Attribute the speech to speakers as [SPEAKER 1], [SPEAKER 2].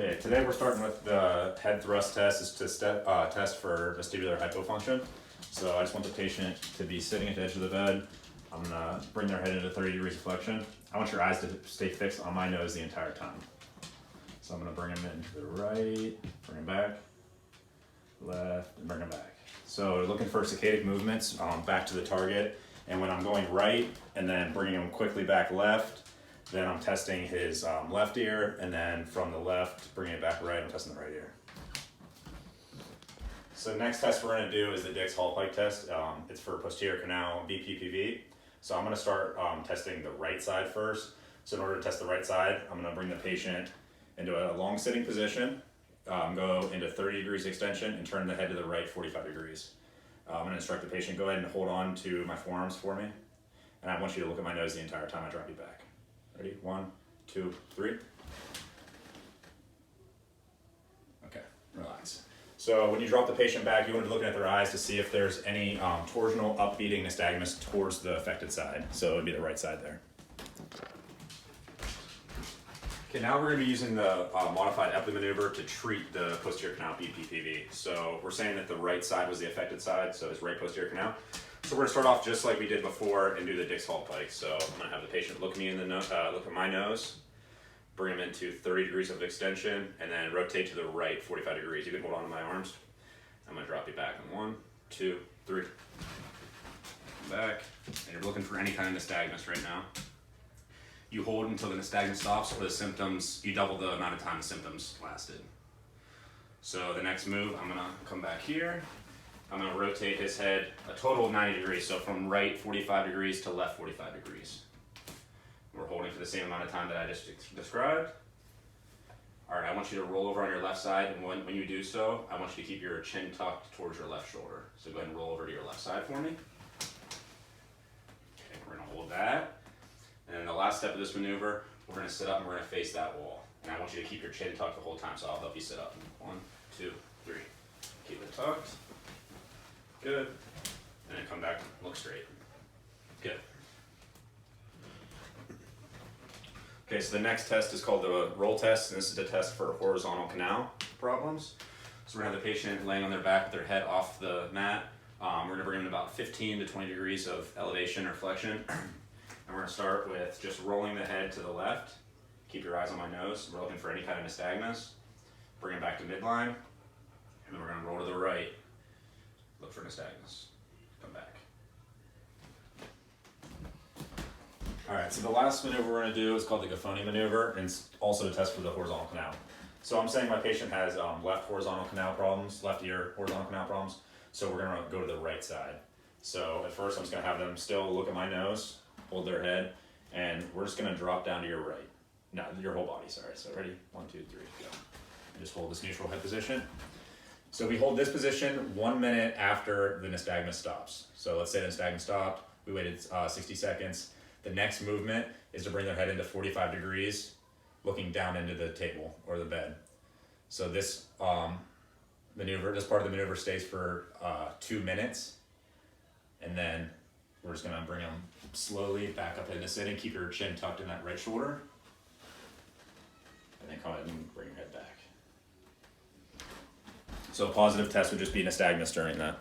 [SPEAKER 1] Okay, today we're starting with the head thrust test. Is to test for vestibular hypofunction. So I just want the patient to be sitting at the edge of the bed. I'm gonna bring their head into 30 degrees of flexion. I want your eyes to stay fixed on my nose the entire time. So I'm gonna bring them into the right, bring them back, left, and bring them back. So we're looking for saccadic movements back to the target. And when I'm going right and then bringing them quickly back left, then I'm testing his left ear, and then from the left, bringing it back right, I'm testing the right ear. So the next test we're gonna do is the Dix-Hallpike test. It's for posterior canal BPPV. So I'm gonna start testing the right side first. So in order to test the right side, I'm gonna bring the patient into a long sitting position, go into 30 degrees extension, and turn the head to the right 45 degrees. I'm gonna instruct the patient, go ahead and hold on to my forearms for me. And I want you to look at my nose the entire time I drop you back. Ready? 1, 2, 3. Okay, relax. So when you drop the patient back, you want to be looking at their eyes to see if there's any torsional upbeating nystagmus towards the affected side. So it would be the right side there. Okay, now we're going to be using the modified Epley maneuver to treat the posterior canal BPPV. So we're saying that the right side was the affected side, so it's right posterior canal. So we're gonna start off just like we did before and do the Dix-Hallpike. So I'm gonna have the patient look me in the look at my nose, bring him into 30 degrees of extension, and then rotate to the right 45 degrees. You can hold on to my arms. I'm gonna drop you back in 1, 2, 3. Back, and you're looking for any kind of nystagmus right now. You hold until the nystagmus stops, or the symptoms, you double the amount of time the symptoms lasted. So the next move, I'm gonna come back here. I'm going to rotate his head a total of 90 degrees, so from right 45 degrees to left 45 degrees. We're holding for the same amount of time that I just described. All right, I want you to roll over on your left side, and when you do so, I want you to keep your chin tucked towards your left shoulder. So go ahead and roll over to your left side for me. Okay, we're going to hold that. And then the last step of this maneuver, we're going to sit up and we're going to face that wall. And I want you to keep your chin tucked the whole time, so I'll help you sit up. 1, 2, 3. Keep it tucked. Good. And then come back, look straight. Good. Okay, so the next test is called the roll test, and this is a test for horizontal canal problems. So we're gonna have the patient laying on their back with their head off the mat. We're gonna bring them about 15 to 20 degrees of elevation or flexion. And we're gonna start with just rolling the head to the left. Keep your eyes on my nose. We're looking for any kind of nystagmus. Bring it back to midline. And then we're gonna roll to the right. Look for nystagmus. Come back. All right, so the last maneuver we're gonna do is called the Gaffoni maneuver, and it's also a test for the horizontal canal. So I'm saying my patient has left horizontal canal problems, left ear horizontal canal problems, so we're gonna go to the right side. So at first I'm just gonna have them still look at my nose, hold their head, and we're just gonna drop down to your right. No, your whole body, sorry. So ready? 1, 2, 3, go. And just hold this neutral head position. So we hold this position 1 minute after the nystagmus stops. So let's say the nystagmus stopped, we waited 60 seconds. The next movement is to bring their head into 45 degrees, looking down into the table or the bed. So this maneuver, this part of the maneuver stays for 2 minutes. And then we're just gonna bring them slowly back up into sitting. Keep your chin tucked in that right shoulder. And then come ahead and bring your head back. So a positive test would just be nystagmus during that.